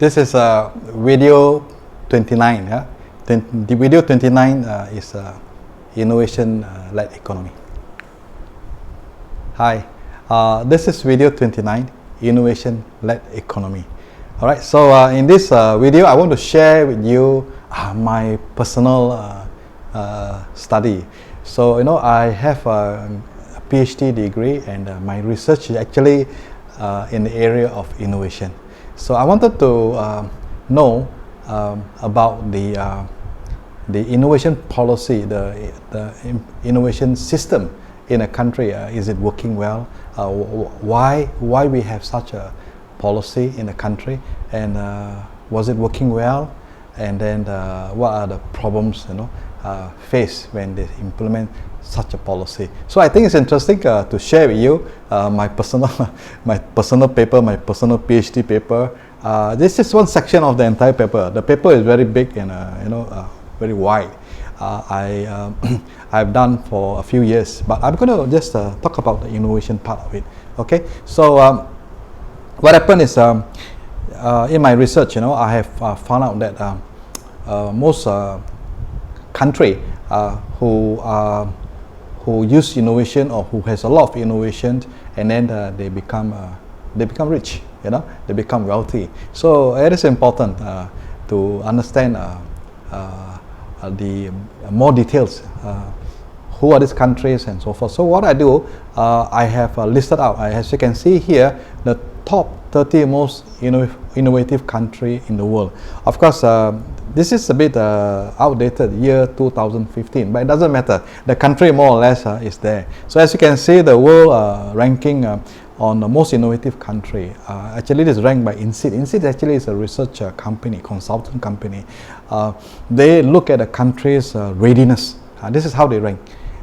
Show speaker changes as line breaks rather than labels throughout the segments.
This is video 29. Yeah? The video 29 is innovation-led economy. Hi, this is video 29, innovation-led economy. All right. So in this video, I want to share with you my personal study. So I have a PhD degree, and my research is actually in the area of innovation. So I wanted to know about the innovation policy, the innovation system in a country. Is it working well? Why we have such a policy in a country, and was it working well? And then what are the problems faced when they implement such a policy? So I think it's interesting to share with you my personal paper, my personal PhD paper. This is one section of the entire paper. The paper is very big and very wide. I've done for a few years, but I'm going to just talk about the innovation part of it. Okay, so what happened is in my research, I have found out that most country who use innovation, or who has a lot of innovation, and then they become rich. They become wealthy. So it is important to understand the more details. Who are these countries and so forth. So what I do, I have listed out, as you can see here, the top 30 most innovative country in the world. Of course, this is a bit outdated, year 2015, but it doesn't matter. The country more or less is there. So as you can see, the world ranking on the most innovative country. Actually, it is ranked by INSEAD. INSEAD actually is a research company, consultant company. They look at a country's readiness. This is how they rank.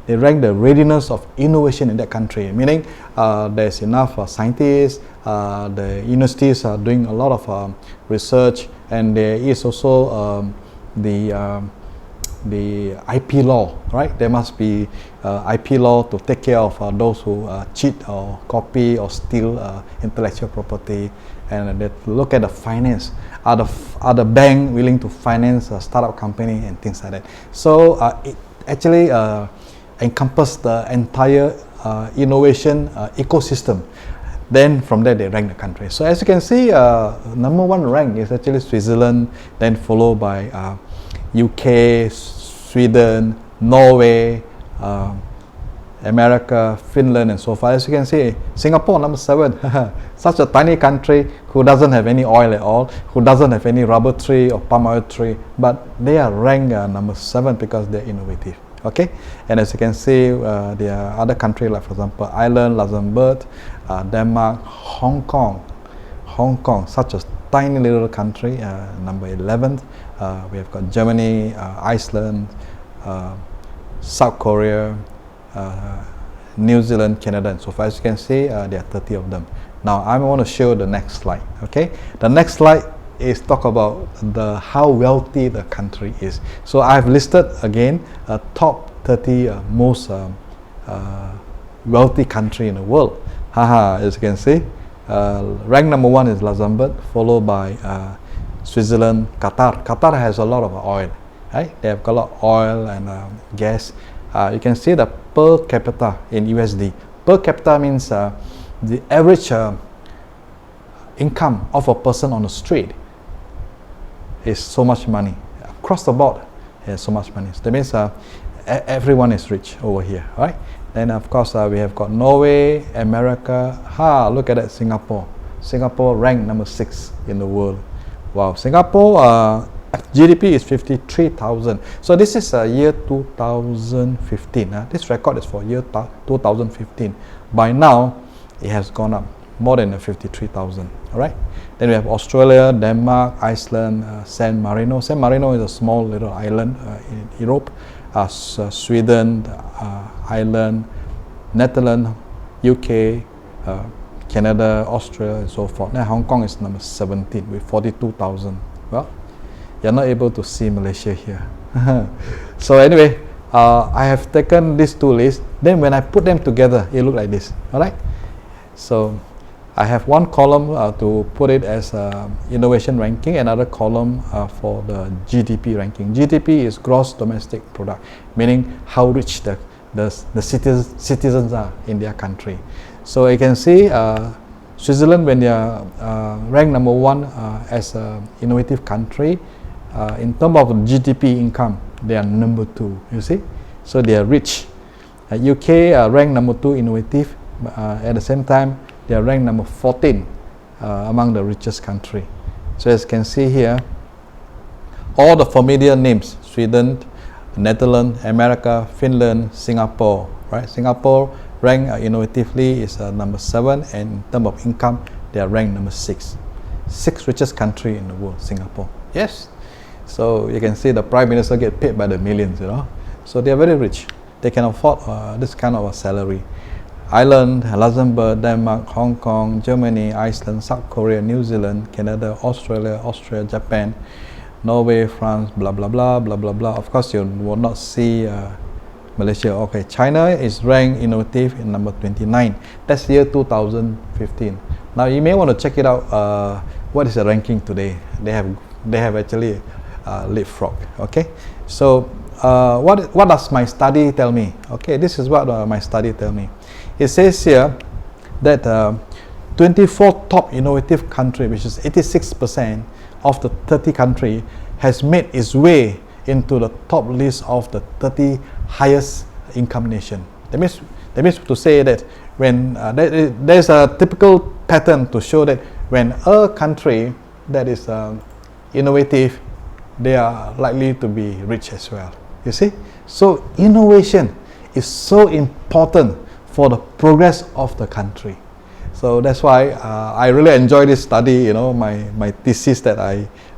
They rank the readiness of innovation in that country, meaning there's enough scientists, the universities are doing a lot of research, and there is also the IP law, right? There must be IP law to take care of those who cheat or copy or steal intellectual property, and they look at the finance. Are the bank willing to finance a startup company and things like that? So it actually encompass the entire innovation ecosystem. Then from there they rank the country. So as you can see, number one rank is actually Switzerland, then followed by UK, Sweden, Norway, America, Finland, and so forth. As you can see, Singapore number 7. Such a tiny country who doesn't have any oil at all, who doesn't have any rubber tree or palm oil tree, but they are ranked number 7 because they're innovative. Okay, and as you can see, there are other countries like, for example, Ireland, Luxembourg, Denmark, Hong Kong, such a tiny little country, number 11. We have got Germany, Iceland, South Korea, New Zealand, Canada, and so far. As you can see, there are 30 of them. Now I want to show the next slide. Okay, the next slide is talk about how wealthy the country is. So I've listed again top 30 most wealthy country in the world. As you can see, rank number 1 is Luxembourg, followed by Switzerland, Qatar. Qatar has a lot of oil, right? They have got a lot of oil and gas. You can see the per capita in USD. Per capita means the average income of a person on the street is so much money. Across the board, there's so much money. So that means everyone is rich over here, right? Then of course we have got Norway, America. Look at that, Singapore. Singapore ranked number 6 in the world. Wow, Singapore GDP is 53,000. So this is year 2015. This record is for year 2015. By now, it has gone up more than 53,000. All right. Then we have Australia, Denmark, Iceland, San Marino. San Marino is a small little island in Europe. Sweden, Ireland, Netherlands, UK, Canada, Austria, and so forth. Now Hong Kong is number 17 with 42,000. Well, you're not able to see Malaysia here. So anyway, I have taken these two lists. Then when I put them together, it looks like this. All right. So I have one column to put it as innovation ranking, another column for the GDP ranking. GDP is gross domestic product, meaning how rich the citizens are in their country. So you can see Switzerland, when they are ranked number 1 as an innovative country, in terms of GDP income, they are number 2, you see. So they are rich. UK ranked number 2 innovative, at the same time they are ranked number 14 among the richest country. So as you can see here, all the familiar names: Sweden, Netherlands, America, Finland, Singapore, right? Singapore ranked innovatively is number 7, and in terms of income they are ranked number 6. 6th richest country in the world, Singapore. Yes. So you can see the Prime Minister get paid by the millions, you know. So they are very rich. They can afford this kind of a salary. Ireland, Luxembourg, Denmark, Hong Kong, Germany, Iceland, South Korea, New Zealand, Canada, Australia, Austria, Japan, Norway, France, blah blah blah blah blah blah. Of course, you will not see Malaysia. Okay, China is ranked innovative in number 29. That's year 2015. Now you may want to check it out. What is the ranking today? They have actually leapfrog. Okay, so what does my study tell me? Okay, this is what my study tell me. It says here that 24 top innovative country, which is 86% of the 30 country, has made its way into the top list of the 30 highest income nation. That means to say that when there's a typical pattern to show that when a country that is innovative, they are likely to be rich as well. You see, so innovation is so important for the progress of the country. So that's why I really enjoy this study. You know, my thesis that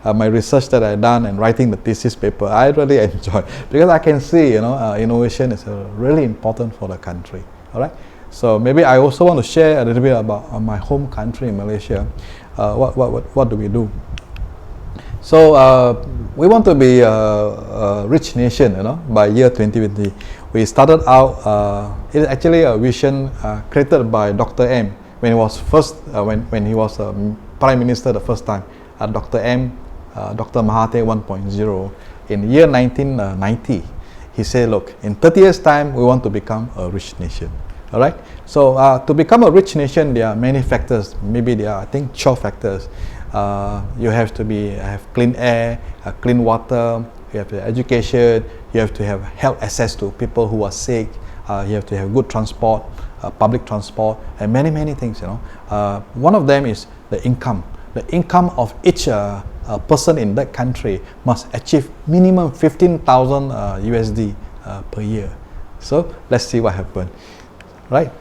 my research that I done and writing the thesis paper, I really enjoy, because I can see, you know, innovation is really important for the country. All right. So maybe I also want to share a little bit about my home country, Malaysia. What do we do? So we want to be a rich nation, you know, by year 2020. We started out. It is actually a vision created by Dr. M when he was when he was Prime Minister the first time. Dr. M, Dr. Mahathir 1.0 in year 1990. He said, look, in 30 years time we want to become a rich nation. All right. So to become a rich nation, there are many factors. Maybe there are, I think, 12 factors. You have to have clean air, clean water. You have to have education. You have to have health access to people who are sick. You have to have good transport, public transport, and many things. You know, one of them is the income. The income of each person in that country must achieve minimum 15,000 USD per year. So let's see what happens. Right.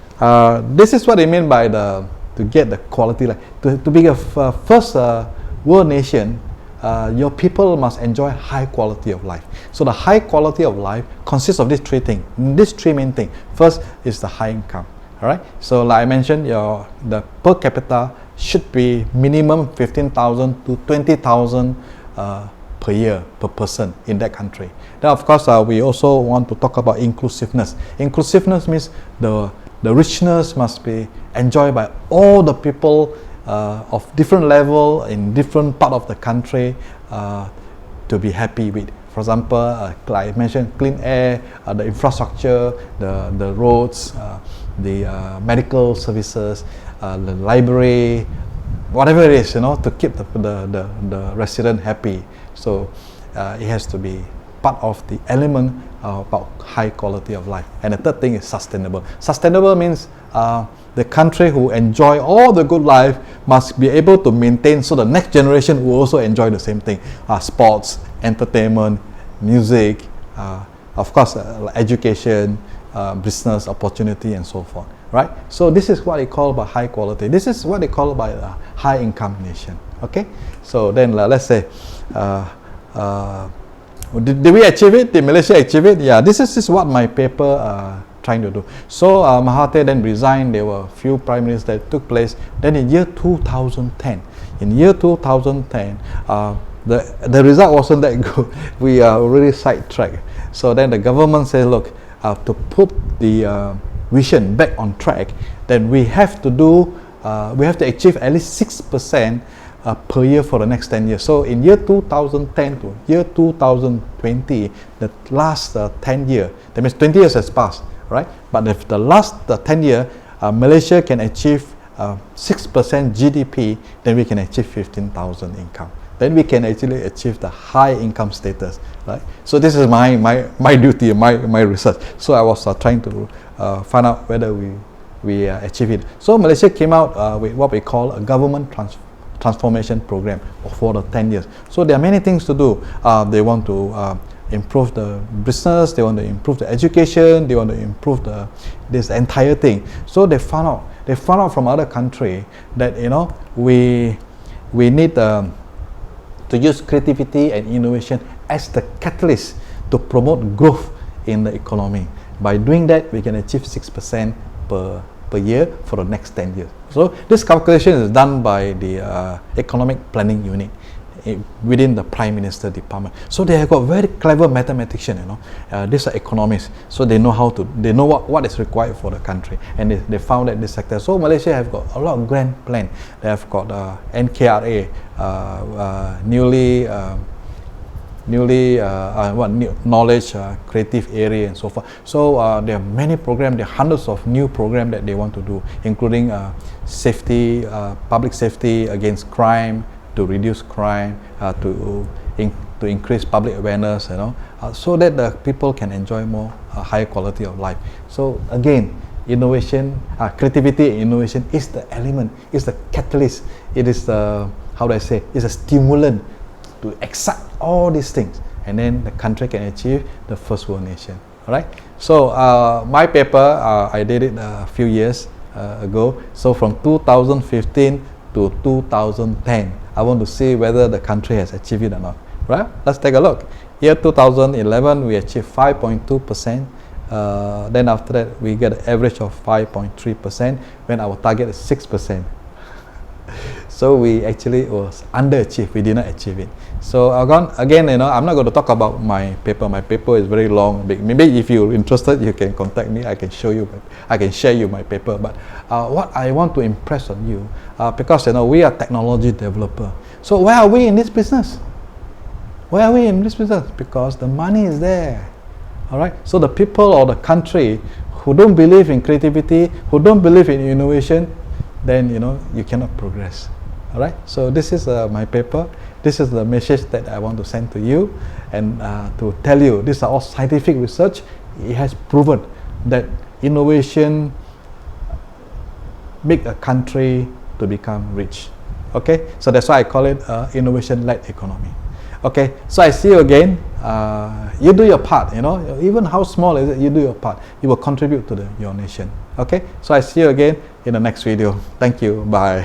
This is what I mean by to get the quality life. To be a first world nation, your people must enjoy high quality of life. So the high quality of life consists of these three things. These three main things. First is the high income. All right. So like I mentioned, the per capita should be minimum 15,000 to 20,000 per year per person in that country. Then of course we also want to talk about inclusiveness. Inclusiveness means the richness must be enjoyed by all the people of different level in different part of the country to be happy with. For example, like I mentioned, clean air, the infrastructure, the roads, the medical services, the library, whatever it is, you know, to keep the resident happy. So it has to be part of the element about high quality of life. And the third thing is sustainable. Sustainable means the country who enjoy all the good life must be able to maintain, so the next generation will also enjoy the same thing. Sports, entertainment, music, of course education, business opportunity, and so forth. Right? So this is what they call by high quality. This is what they call by a high income nation. Okay? So then let's say did we achieve it? Did Malaysia achieve it? Yeah, this is what my paper trying to do. So Mahathir then resigned. There were a few prime ministers that took place. Then in year 2010, the result wasn't that good. We are really sidetracked. So then the government said, look, to put the vision back on track, then we have to do we have to achieve at least 6% per year for the next 10 years. So in year 2010 to year 2020, the last 10 year, that means 20 years has passed, right? But if the last 10 year, Malaysia can achieve 6% GDP, then we can achieve 15,000 income. Then we can actually achieve the high income status, right? So this is my duty, my research. So I was trying to find out whether we achieve it. So Malaysia came out with what we call a government transformation program for the 10 years. So there are many things to do. They want to improve the business, they want to improve the education, they want to improve this entire thing. So they found out from other country that we need to use creativity and innovation as the catalyst to promote growth in the economy. By doing that, we can achieve 6% per year for the next 10 years. So this calculation is done by the economic planning unit within the Prime Minister department. So they have got very clever mathematicians, these are economists, so they know what is required for the country, and they found that this sector. So Malaysia have got a lot of grand plan. They have got NKRA, knowledge, creative area, and so forth. So there are many programs, there are hundreds of new programs that they want to do, including safety, public safety against crime, to reduce crime, to increase public awareness, so that the people can enjoy more higher quality of life. So again, innovation, creativity and innovation is the element, is the catalyst. It is the, it's a stimulant to excite all these things, and then the country can achieve the first world nation. All right. So my paper, I did it a few years ago. So from 2015 to 2010, I want to see whether the country has achieved it or not. Right? Let's take a look. Year 2011, we achieved 5.2%. Then after that, we get an average of 5.3% when our target is 6%. So we actually was underachieved. We did not achieve it. So again, I'm not going to talk about my paper. My paper is very long. Maybe if you're interested, you can contact me. I can show you. I can share you my paper. But what I want to impress on you, because we are technology developer. So where are we in this business? Where are we in this business? Because the money is there. All right. So the people or the country who don't believe in creativity, who don't believe in innovation, then you cannot progress. All right. So this is my paper. This is the message that I want to send to you, and to tell you, these are all scientific research. It has proven that innovation make a country to become rich. Okay. So that's why I call it innovation-led economy. Okay. So I see you again. You do your part. Even how small is it, you do your part. You will contribute to your nation. Okay. So I see you again in the next video. Thank you. Bye.